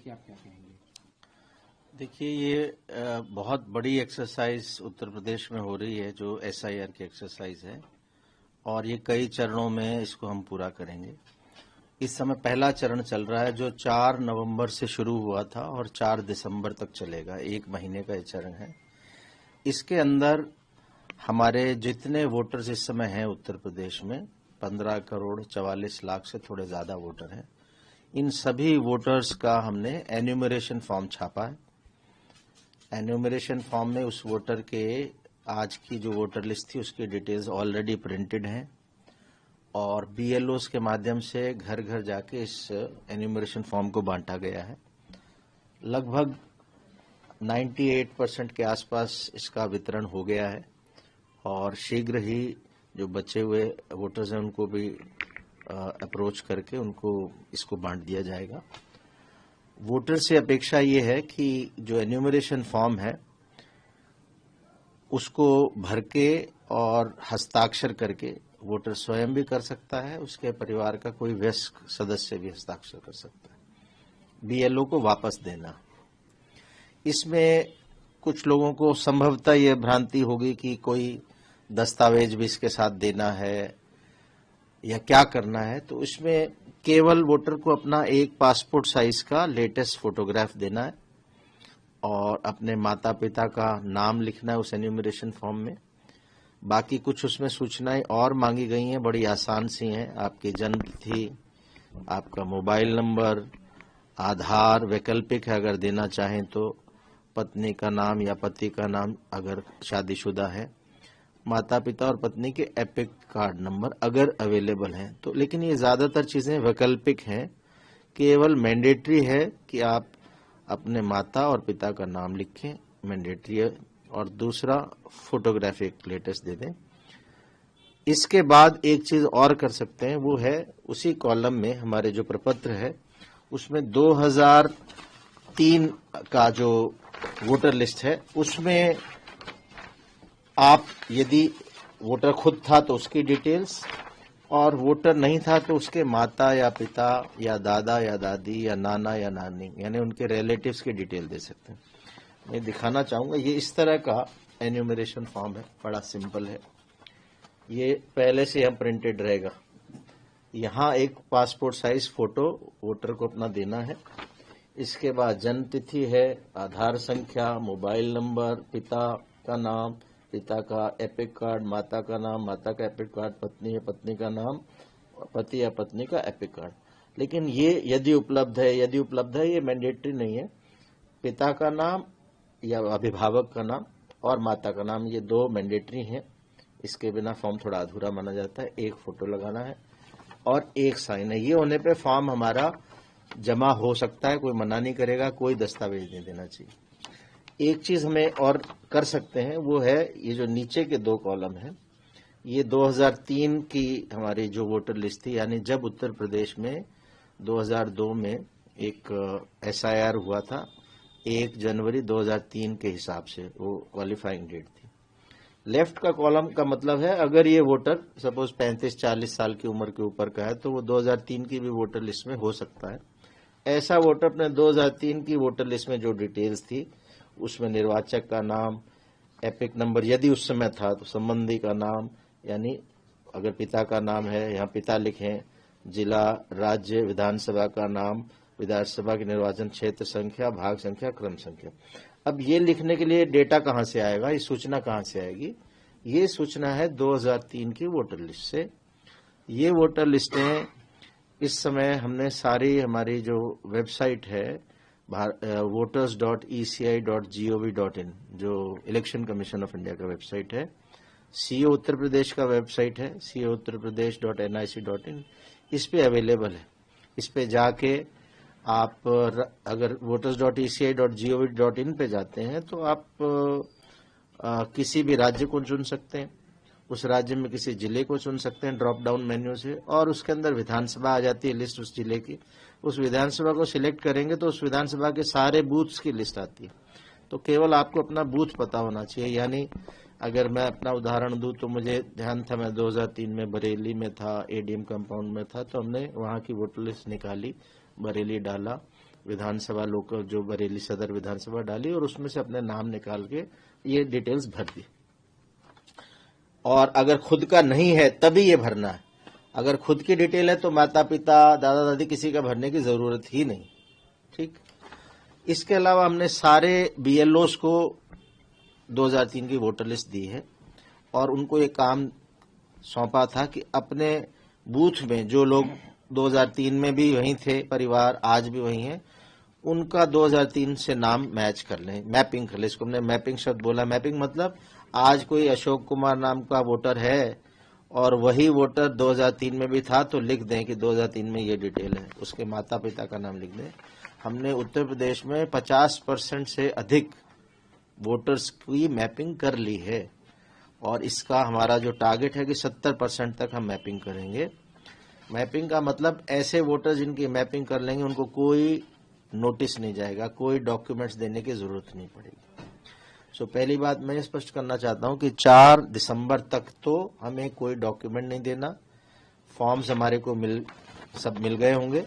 देखिए आप क्या कहेंगे? देखिए ये बहुत बड़ी एक्सरसाइज उत्तर प्रदेश में हो रही है जो एसआईआर की एक्सरसाइज है और ये कई चरणों में इसको हम पूरा करेंगे। इस समय पहला चरण चल रहा है जो 4 नवंबर से शुरू हुआ था और 4 दिसंबर तक चलेगा। 1 महीने का ये चरण है। इसके अंदर हमारे जितने वोटर्स इस समय हैं उत्तर प्रदेश में 15 करोड़ 44 लाख से थोड़े ज्यादा वोटर हैं। इन सभी वोटर्स का हमने एन्यूमरेशन फॉर्म छापा है। एन्यूमरेशन फॉर्म में उस वोटर के आज की जो वोटर लिस्ट थी उसकी डिटेल्स ऑलरेडी प्रिंटेड हैं और बीएलओस के माध्यम से घर घर जाके इस एन्यूमरेशन फॉर्म को बांटा गया है। लगभग 98% के आसपास इसका वितरण हो गया है और शीघ्र ही जो बचे हुए वोटर्स हैं उनको भी अप्रोच करके उनको इसको बांट दिया जाएगा। वोटर से अपेक्षा ये है कि जो एन्यूमरेशन फॉर्म है उसको भर के और हस्ताक्षर करके वोटर स्वयं भी कर सकता है, उसके परिवार का कोई वयस्क सदस्य भी हस्ताक्षर कर सकता है। बीएलओ को वापस देना। इसमें कुछ लोगों को संभवतः यह भ्रांति होगी कि कोई दस्तावेज भी इसके साथ देना है या क्या करना है, तो इसमें केवल वोटर को अपना एक पासपोर्ट साइज का लेटेस्ट फोटोग्राफ देना है और अपने माता पिता का नाम लिखना है उस एन्यूमरेशन फॉर्म में। बाकी कुछ उसमें सूचनाएं और मांगी गई हैं, बड़ी आसान सी हैं। आपकी जन्म तिथि, आपका मोबाइल नंबर, आधार वैकल्पिक है अगर देना चाहें तो, पत्नी का नाम या पति का नाम अगर शादीशुदा है, माता पिता और पत्नी के एपिक कार्ड नंबर अगर अवेलेबल हैं तो। लेकिन ये ज्यादातर चीजें वैकल्पिक हैं, केवल मैंडेटरी है कि आप अपने माता और पिता का नाम लिखें, मैंडेटरी है, और दूसरा फोटोग्राफिक लेटेस्ट दे दें। इसके बाद एक चीज और कर सकते हैं, वो है उसी कॉलम में हमारे जो प्रपत्र है उसमें 2003 का जो वोटर लिस्ट है उसमें आप यदि वोटर खुद था तो उसकी डिटेल्स और वोटर नहीं था तो उसके माता या पिता या दादा या दादी या नाना या नानी यानी उनके रिलेटिव्स की डिटेल दे सकते हैं। मैं दिखाना चाहूंगा, ये इस तरह का एन्यूमरेशन फॉर्म है, बड़ा सिंपल है। ये पहले से हम प्रिंटेड रहेगा। यहाँ एक पासपोर्ट साइज फोटो वोटर को अपना देना है। इसके बाद जन्म तिथि है, आधार संख्या, मोबाइल नंबर, पिता का नाम, पिता का एपिक कार्ड, माता का नाम, माता का एपिक कार्ड, पत्नी है पत्नी का नाम, पति या पत्नी का एपिक कार्ड। लेकिन ये यदि उपलब्ध है ये मैंडेटरी नहीं है। पिता का नाम या अभिभावक का नाम और माता का नाम, ये 2 मैंडेटरी हैं। इसके बिना फॉर्म थोड़ा अधूरा माना जाता है। एक फोटो लगाना है और एक साइन है। ये होने पे फॉर्म हमारा जमा हो सकता है, कोई मना नहीं करेगा, कोई दस्तावेज नहीं देना चाहिए। एक चीज हमें और कर सकते हैं, वो है ये जो नीचे के 2 कॉलम हैं, ये 2003 की हमारी जो वोटर लिस्ट थी, यानी जब उत्तर प्रदेश में 2002 में एक एसआईआर हुआ था 1 जनवरी 2003 के हिसाब से, वो क्वालिफाइंग डेट थी। लेफ्ट का कॉलम का मतलब है अगर ये वोटर सपोज 35-40 साल की उम्र के ऊपर का है तो वो 2003 की भी वोटर लिस्ट में हो सकता है। ऐसा वोटर अपने 2003 की वोटर लिस्ट में जो डिटेल्स थी उसमें निर्वाचक का नाम, एपिक नंबर यदि उस समय था तो संबंधी का नाम, यानी अगर पिता का नाम है यहाँ पिता लिखें, जिला, राज्य, विधानसभा का नाम, विधानसभा के निर्वाचन क्षेत्र संख्या, भाग संख्या, क्रम संख्या। अब ये लिखने के लिए डेटा कहां से आएगा, ये सूचना कहां से आएगी? ये सूचना है 2003 की वोटर लिस्ट से। ये वोटर लिस्टें इस समय हमने सारी हमारी जो वेबसाइट है voters.eci.gov.in जो इलेक्शन कमीशन ऑफ इंडिया का वेबसाइट है, सीओ उत्तर प्रदेश का वेबसाइट है couttarpradesh.nic.in, इस पे अवेलेबल है। इस पे जाके आप अगर voters.eci.gov.in पे जाते हैं तो आप किसी भी राज्य को चुन सकते हैं, उस राज्य में किसी जिले को चुन सकते हैं ड्रॉप डाउन मेन्यू से, और उसके अंदर विधानसभा आ जाती है लिस्ट उस जिले की। उस विधानसभा को सिलेक्ट करेंगे तो उस विधानसभा के सारे बूथ्स की लिस्ट आती है। तो केवल आपको अपना बूथ पता होना चाहिए। यानी अगर मैं अपना उदाहरण दूं तो मुझे ध्यान था मैं 2003 में बरेली में था, एडीएम कंपाउंड में था, तो हमने वहां की वोटर लिस्ट निकाली, बरेली डाला, विधानसभा लोकल जो बरेली सदर विधानसभा डाली और उसमें से अपने नाम निकाल के ये डिटेल्स भर दी। और अगर खुद का नहीं है तभी ये भरना है। अगर खुद की डिटेल है तो माता पिता दादा दादी किसी का भरने की जरूरत ही नहीं। ठीक। इसके अलावा हमने सारे बीएलओस को 2003 की वोटर लिस्ट दी है और उनको ये काम सौंपा था कि अपने बूथ में जो लोग 2003 में भी वहीं थे, परिवार आज भी वहीं हैं, उनका 2003 से नाम मैच कर लें, मैपिंग कर लें। इसको हमने मैपिंग शब्द बोला। मैपिंग मतलब आज कोई अशोक कुमार नाम का वोटर है और वही वोटर 2003 में भी था तो लिख दें कि 2003 में ये डिटेल है, उसके माता पिता का नाम लिख दें। हमने उत्तर प्रदेश में 50% से अधिक वोटर्स की मैपिंग कर ली है और इसका हमारा जो टारगेट है कि 70% तक हम मैपिंग करेंगे। मैपिंग का मतलब ऐसे वोटर जिनकी मैपिंग कर लेंगे उनको कोई नोटिस नहीं जाएगा, कोई डॉक्यूमेंट्स देने की जरूरत नहीं पड़ेगी। पहली बात मैं स्पष्ट करना चाहता हूं कि 4 दिसंबर तक तो हमें कोई डॉक्यूमेंट नहीं देना। फॉर्म्स हमारे को सब मिल गए होंगे,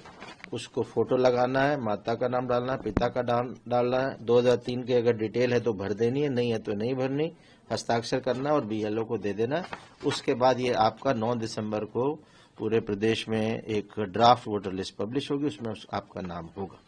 उसको फोटो लगाना है, माता का नाम डालना है, पिता का नाम डालना है, 2003 की अगर डिटेल है तो भर देनी है, नहीं है तो नहीं भरनी, हस्ताक्षर करना और बीएलओ को दे देना। उसके बाद ये आपका 9 दिसंबर को पूरे प्रदेश में एक ड्राफ्ट वोटर लिस्ट पब्लिश होगी, उसमें आपका नाम होगा।